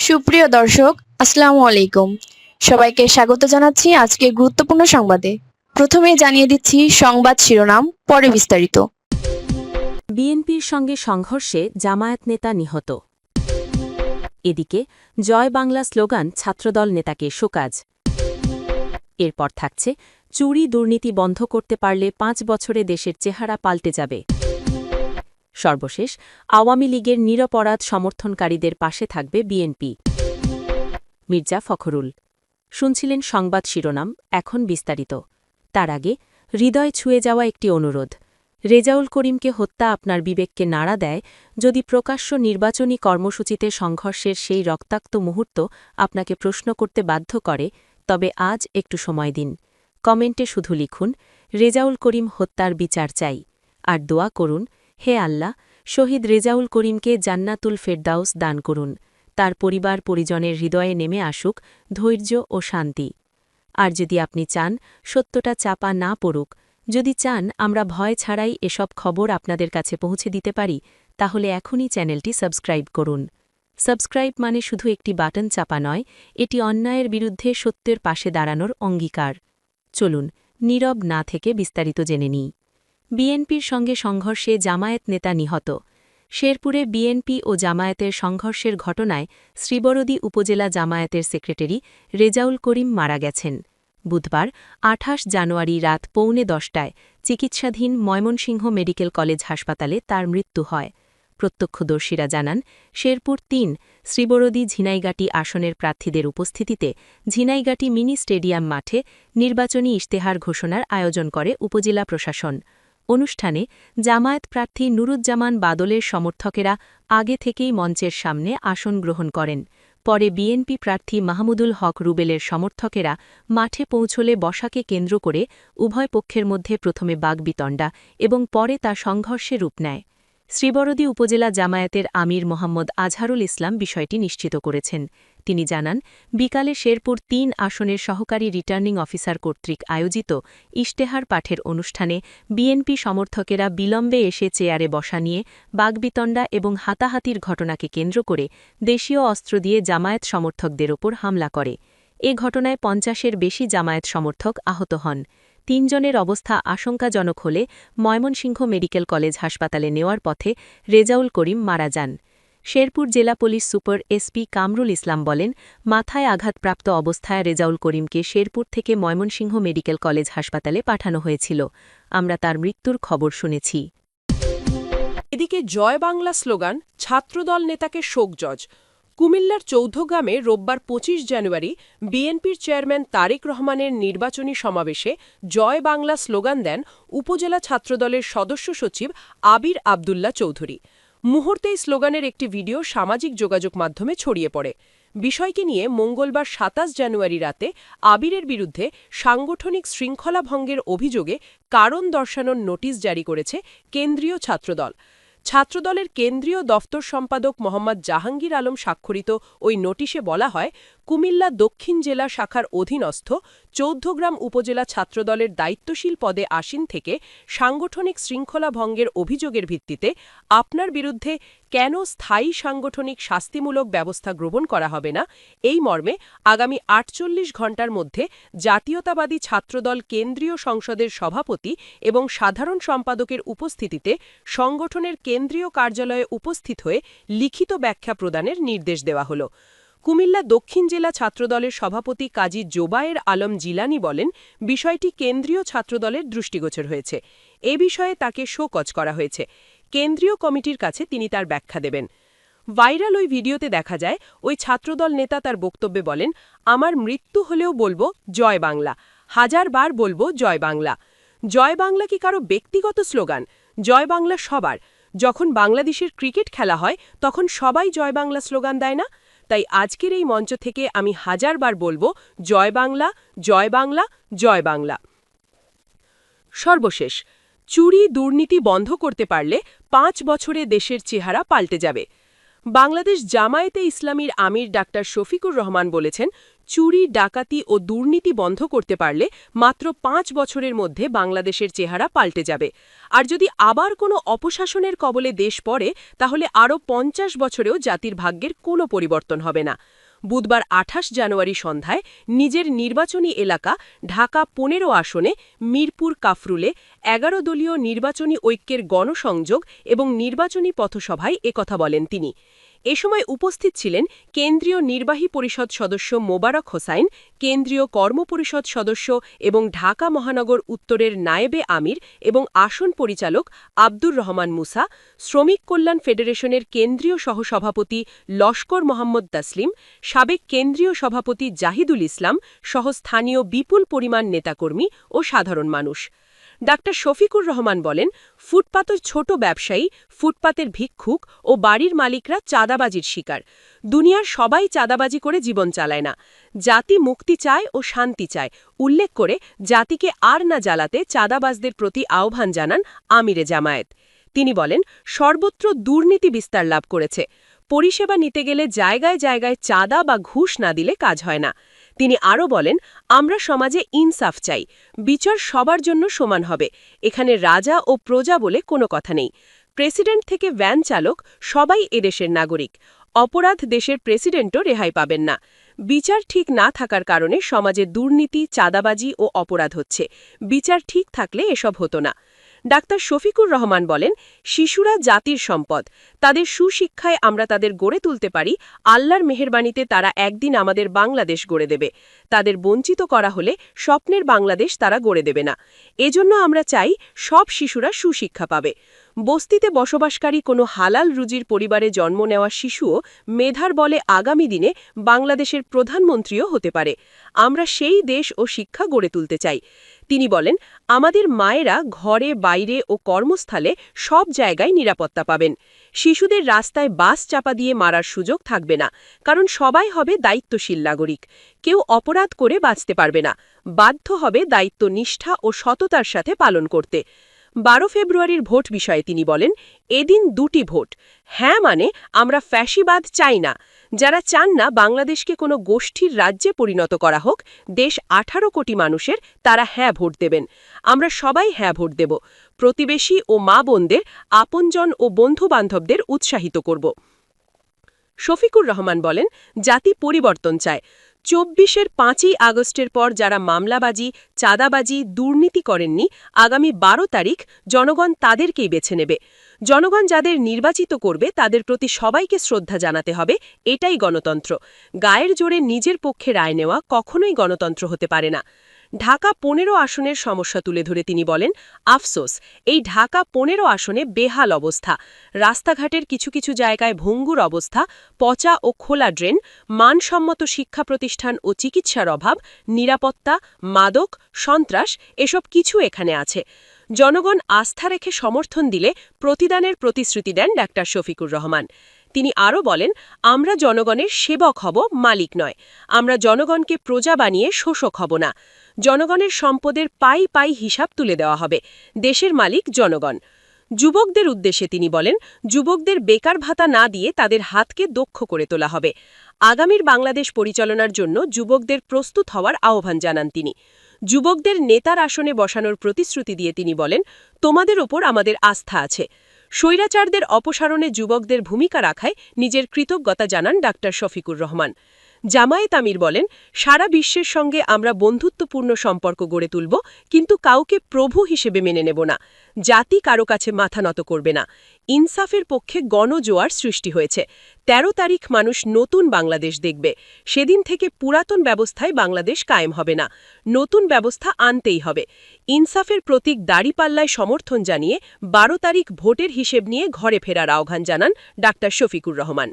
সুপ্রিয় দর্শক, আসসালামু আলাইকুম। সবাইকে স্বাগত জানাচ্ছি আজকে গুরুত্বপূর্ণ সংবাদে। প্রথমে জানিয়ে দিচ্ছি সংবাদ শিরোনাম, পরে বিস্তারিত। বিএনপির সঙ্গে সংঘর্ষে জামায়াত নেতা নিহত। এদিকে জয় বাংলা স্লোগান ছাত্রদল নেতাকে শোকাজ। এরপর থাকছে চুরি দুর্নীতি বন্ধ করতে পারলে ৫ বছরে দেশের চেহারা পাল্টে যাবে। সর্বশেষ আওয়ামী লীগের নিরপরাধ সমর্থনকারীদের পাশে থাকবে বিএনপি। মির্জা ফখরুল শুনছিলেন সংবাদ শিরোনাম, এখন বিস্তারিত। তার আগে হৃদয় ছুঁয়ে যাওয়া একটি অনুরোধ। রেজাউল করিমকে হত্যা আপনার বিবেককে নাড়া দেয় যদি প্রকাশ্য নির্বাচনী কর্মসূচিতে সংঘর্ষের সেই রক্তাক্ত মুহূর্ত আপনাকে প্রশ্ন করতে বাধ্য করে, তবে আজ একটু সময় দিন। কমেন্টে শুধু লিখুন, রেজাউল করিম হত্যার বিচার চাই, আর দোয়া করুন, হে আল্লাহ, শহীদ রেজাউল করিমকে জান্নাতুল ফেরদাউস দান করুন। তার পরিবার পরিজনের হৃদয়ে নেমে আসুক ধৈর্য ও শান্তি। আর যদি আপনি চান সত্যটা চাপা না পড়ুক, যদি চান আমরা ভয় ছাড়াই এসব খবর আপনাদের কাছে পৌঁছে দিতে পারি, তাহলে এখনই চ্যানেলটি সাবস্ক্রাইব করুন। সাবস্ক্রাইব মানে শুধু একটি বাটন চাপা নয়, এটি অন্যায়ের বিরুদ্ধে সত্যের পাশে দাঁড়ানোর অঙ্গীকার। চলুন নীরব না থেকে বিস্তারিত জেনে নিই। বিএনপির সঙ্গে সংঘর্ষে জামায়াত নেতা নিহত। শেরপুরে বিএনপি ও জামায়াতের সংঘর্ষের ঘটনায় শ্রীবরদী উপজেলা জামায়াতের সেক্রেটারি রেজাউল করিম মারা গেছেন। বুধবার ২৮ জানুয়ারি রাত ১:৩০টায় চিকিৎসাধীন ময়মনসিংহ মেডিকেল কলেজ হাসপাতালে তার মৃত্যু হয়। প্রত্যক্ষদর্শীরা জানান, শেরপুর ৩ শ্রীবরদী ঝিনাইগাটি আসনের প্রার্থীদের উপস্থিতিতে ঝিনাইগাটি মিনি স্টেডিয়াম মাঠে নির্বাচনী ইশতেহার ঘোষণার আয়োজন করে উপজেলা প্রশাসন। অনুষ্ঠানে জামায়াত প্রার্থী নুরুজ্জামান বাদলের সমর্থকেরা আগে থেকেই মঞ্চের সামনে আসন গ্রহণ করেন। পরে বিএনপি প্রার্থী মাহমুদুল হক রুবেলের সমর্থকেরা মাঠে পৌঁছলে বসাকে কেন্দ্র করে উভয় পক্ষের মধ্যে প্রথমে বাগবিতণ্ডা এবং পরে তা সংঘর্ষে রূপ নেয়। শ্রীবরদী উপজেলা জামায়াতের আমির মোহাম্মদ আজহারুল ইসলাম বিষয়টি নিশ্চিত করেছেন। তিনি জানান, বিকালে শেরপুর ৩ আসনের সহকারী রিটার্নিং অফিসার কর্তৃক আয়োজিত ইশতেহার পাঠের অনুষ্ঠানে বিএনপি সমর্থকেরা বিলম্বে এসে চেয়ারে বসা নিয়ে বাগবিতণ্ডা এবং হাতাহাতির ঘটনাকে কেন্দ্র করে দেশীয় অস্ত্র দিয়ে জামায়াত সমর্থকদের ওপর হামলা করে। এ ঘটনায় ৫০-এর বেশি জামায়াত সমর্থক আহত হন। ৩ জনের অবস্থা আশঙ্কাজনক হলে ময়মনসিংহ মেডিকেল কলেজ হাসপাতালে নেওয়ার পথে রেজাউল করিম মারা যান। শেরপুর জেলা police super SP Kamrul Islam বলেন, মাথায় আঘাতপ্রাপ্ত অবস্থায় রেজাউল করিমকে শেরপুর থেকে ময়মনসিংহ মেডিকেল কলেজ হাসপাতালে পাঠানো হয়েছিল। আমরা তার মৃত্যুর খবর শুনেছি। এদিকে জয় বাংলা স্লোগান ছাত্রদল নেতাকে শোকজজ। কুমিল্লার চৌধগ্রামে রোববার ২৫ জানুয়ারি বিএনপির চেয়ারম্যান তারেক রহমানের নির্বাচনী সমাবেশে জয় বাংলা স্লোগান দেন উপজেলা ছাত্রদলের সদস্য সচিব আবির আবদুল্লাহ চৌধুরী। মুহূর্তেই স্লোগানের একটি ভিডিও সামাজিক যোগাযোগ মাধ্যমে ছড়িয়ে পড়ে। বিষয়টি নিয়ে মঙ্গলবার ২৭ জানুয়ারি রাতে আবিরের বিরুদ্ধে সাংগঠনিক শৃঙ্খলা ভঙ্গের অভিযোগে কারণ দর্শানোর নোটিশ জারি করেছে কেন্দ্রীয় ছাত্রদল। ছাত্রদলের কেন্দ্রীয় দফতর সম্পাদক মোহাম্মদ জাহাঙ্গীর আলম স্বাক্ষরিত ওই নোটিশে বলা হয়, কুমিল্লা দক্ষিণ জেলা শাখার অধীনস্থ চৌদ্দগ্রাম উপজেলা ছাত্রদলের দায়িত্বশীল পদে আসীন থেকে সাংগঠনিক শৃঙ্খলা ভঙ্গের অভিযোগের ভিত্তিতে আপনার বিরুদ্ধে কেন স্থায়ী সাংগঠনিক শাস্তিমূলক ব্যবস্থা গ্রহণ করা হবে না, এই মর্মে আগামী ৪৮ ঘণ্টার মধ্যে জাতীয়তাবাদী ছাত্রদল কেন্দ্রীয় সংসদের সভাপতি এবং সাধারণ সম্পাদকের উপস্থিতিতে সংগঠনের কেন্দ্রীয় কার্যালয়ে উপস্থিত হয়ে লিখিত ব্যাখ্যা প্রদানের নির্দেশ দেওয়া হল। কুমিল্লা দক্ষিণ জেলা ছাত্রদলের সভাপতি কাজী জোবায়ের আলম জিলানী বলেন, বিষয়টি কেন্দ্রীয় ছাত্রদলের দৃষ্টিগোচর হয়েছে। এ বিষয়ে তাকে শোকজ করা হয়েছে। কেন্দ্রীয় কমিটির কাছে তিনি তার ব্যাখ্যা দেবেন। ভাইরাল ওই ভিডিওতে দেখা যায়, ওই ছাত্রদল নেতা তার বক্তব্যে বলেন, আমার মৃত্যু হলেও বলবো জয় বাংলা, ১০০০ বার বলবো জয় বাংলা। জয় বাংলা কি কারো ব্যক্তিগত স্লোগান? জয় বাংলা সবার। যখন বাংলাদেশের ক্রিকেট খেলা হয় তখন সবাই জয় বাংলা স্লোগান দেয় না? তাই আজকের এই মঞ্চ থেকে আমি ১০০০ বার বলবো জয় বাংলা, জয় বাংলা, জয় বাংলা। সর্বশেষ, চুরি দুর্নীতি বন্ধ করতে পারলে ৫ বছরে দেশের চেহারা পাল্টে যাবে। বাংলাদেশ জামায়াতে ইসলামীর আমির ডাক্তার শফিকুর রহমান বলেছেন, চুরি, ডাকাতি ও দুর্নীতি বন্ধ করতে পারলে মাত্র ৫ বছরের মধ্যে বাংলাদেশের চেহারা পাল্টে যাবে। আর যদি আবার কোনো অপশাসনের কবলে দেশ পড়ে, তাহলে আরও ৫০ বছরেও জাতির ভাগ্যের কোনো পরিবর্তন হবে না। বুধবার ২৮ জানুয়ারি সন্ধ্যায় নিজের নির্বাচনী এলাকা ঢাকা ১৫ আসনে মিরপুর কাফরুলে ১১ দলীয় নির্বাচনী ঐক্যের গণসংযোগ এবং নির্বাচনী পথসভায় একথা বলেন তিনি। এ সময় উপস্থিত ছিলেন কেন্দ্রীয় নির্বাহী পরিষদ সদস্য মোবারক হোসাইন, কেন্দ্রীয় কর্মপরিষদ সদস্য এবং ঢাকা মহানগর উত্তরের নায়েবে আমির এবং আসন পরিচালক আব্দুর রহমান মুসা, শ্রমিক কল্যাণ ফেডারেশনের কেন্দ্রীয় সহসভাপতি লস্কর মোহাম্মদ তাসলিম, সাবেক কেন্দ্রীয় সভাপতি জাহিদুল ইসলাম সহ স্থানীয় বিপুল পরিমাণ নেতাকর্মী ও সাধারণ মানুষ। ডাক্তার শফিকুর রহমান বলেন, ফুটপাতের ছোট ব্যবসায়ী, ফুটপাতের ভিক্ষুক ও বাড়ির মালিকরা চাঁদাবাজির শিকার। দুনিয়ার সবাই চাঁদাবাজি করে জীবন চালায় না। জাতি মুক্তি চায় ও শান্তি চায় উল্লেখ করে জাতিকে আর না জ্বালাতে চাঁদাবাজদের প্রতি আহ্বান জানান আমিরে জামায়াত। তিনি বলেন, সর্বত্র দুর্নীতি বিস্তার লাভ করেছে। পরিষেবা নিতে গেলে জায়গায় জায়গায় চাঁদা বা ঘুষ না দিলে কাজ হয় না। তিনি আরও বলেন, আমরা সমাজে ইনসাফ চাই, বিচার সবার জন্য সমান হবে। এখানে রাজা ও প্রজা বলে কোনো কথা নেই। প্রেসিডেন্ট থেকে ভ্যান চালক সবাই এদেশের নাগরিক। অপরাধ দেশের প্রেসিডেন্টও রেহাই পাবেন না। বিচার ঠিক না থাকার কারণে সমাজে দুর্নীতি, চাঁদাবাজি ও অপরাধ হচ্ছে। বিচার ঠিক থাকলে এসব হতো না। ডাক্তার শফিকুর রহমান বলেন, শিশুরা জাতির সম্পদ। তাদের সুশিক্ষায় আমরা তাদের গড়ে তুলতে পারি। আল্লাহর মেহেরবানিতে তারা একদিন আমাদের বাংলাদেশ গড়ে দেবে। তাদের বঞ্চিত করা হলে স্বপ্নের বাংলাদেশ তারা গড়ে দেবে না। এজন্য আমরা চাই সব শিশুরা সুশিক্ষা পাবে। বস্তিতে বসবাসকারী কোনো হালাল রুজির পরিবারে জন্ম নেওয়া শিশুও মেধার বলে আগামী দিনে বাংলাদেশের প্রধানমন্ত্রীও হতে পারে। আমরা সেই দেশ ও শিক্ষা গড়ে তুলতে চাই। তিনি বলেন, আমাদের মায়েরা ঘরে, বাইরে ও কর্মস্থলে সব জায়গায় নিরাপত্তা পাবেন। শিশুদের রাস্তায় বাস চাপা দিয়ে মারার সুযোগ থাকবে না, কারণ সবাই হবে দায়িত্বশীল নাগরিক। কেউ অপরাধ করে বাঁচতে পারবে না। বাধ্য হবে দায়িত্ব নিষ্ঠা ও সততার সাথে পালন করতে। ১২ ফেব্রুয়ারির ভোট বিষয়ে তিনি বলেন, এদিন দুটি ভোট। হ্যাঁ মানে আমরা ফ্যাসিবাদ চাই না। যারা চান না বাংলাদেশকে কোনো গোষ্ঠীর রাজ্যে পরিণত করা হোক, দেশ ১৮ কোটি মানুষের, তারা হ্যাঁ ভোট দেবেন। আমরা সবাই হ্যাঁ ভোট দেব। প্রতিবেশী ও মা বোনদের, আপনজন ও বন্ধুবান্ধবদের উৎসাহিত করব। শফিকুর রহমান বলেন, জাতি পরিবর্তন চায়। ২৪-এর ৫ই আগস্টের পর যারা মামলাবাজি, চাঁদাবাজি, দুর্নীতি করেননি, আগামী ১২ তারিখ জনগণ তাদেরকেই বেছে নেবে। জনগণ যাদের নির্বাচিত করবে তাদের প্রতি সবাইকে শ্রদ্ধা জানাতে হবে। এটাই গণতন্ত্র। গায়ের জোরে নিজের পক্ষে রায় নেওয়া কখনোই গণতন্ত্র হতে পারে না। ঢাকা ১৫ আসনের সমস্যা তুলে ধরে তিনি বলেন, আফসোস, এই ঢাকা ১৫ আসনে বেহাল অবস্থা। রাস্তাঘাটের কিছু কিছু জায়গায় ভঙ্গুর অবস্থা, পচা ও খোলা ড্রেন, মানসম্মত শিক্ষা প্রতিষ্ঠান ও চিকিৎসার অভাব, নিরাপত্তা, মাদক, সন্ত্রাস, এসব কিছু এখানে আছে। জনগণ আস্থা রেখে সমর্থন দিলে প্রতিদানের প্রতিশ্রুতি দেন ডাক্তার শফিকুর রহমান। তিনি আরও বলেন, আমরা জনগণের সেবক হব, মালিক নয়। আমরা জনগণকে প্রজা বানিয়ে শোষক হব না। জনগণের সম্পদের পাই পাই হিসাব তুলে দেওয়া হবে। দেশের মালিক জনগণ। যুবকদের উদ্দেশ্যে তিনি বলেন, যুবকদের বেকার ভাতা না দিয়ে তাদের হাতকে দক্ষ করে তোলা হবে। আগামীর বাংলাদেশ পরিচালনার জন্য যুবকদের প্রস্তুত হওয়ার আহ্বান জানান তিনি। যুবকদের নেতার আসনে বসানোর প্রতিশ্রুতি দিয়ে তিনি বলেন, তোমাদের ওপর আমাদের আস্থা আছে। স্বৈরাচারদের অপসারণে যুবকদের ভূমিকা রাখায় নিজের কৃতজ্ঞতা জানান ডাক্তার শফিকুর রহমান। জামায়াত আমির বলেন, সারা বিশ্বের সঙ্গে আমরা বন্ধুত্বপূর্ণ সম্পর্ক গড়ে তুলব, কিন্তু কাউকে প্রভু হিসেবে মেনে নেব না। জাতি কারো কাছে মাথা নত করবে না। ইনসাফের পক্ষে গণজোয়ার সৃষ্টি হয়েছে। ১৩ তারিখ মানুষ নতুন বাংলাদেশ দেখবে। সেদিন থেকে পুরাতন ব্যবস্থায় বাংলাদেশ কায়েম হবে না। নতুন ব্যবস্থা আনতেই হবে। ইনসাফের প্রতীক দাড়িপাল্লায় সমর্থন জানিয়ে ১২ তারিখ ভোটের হিসেব নিয়ে ঘরে ফেরার আহ্বান জানান ডাক্তার শফিকুর রহমান।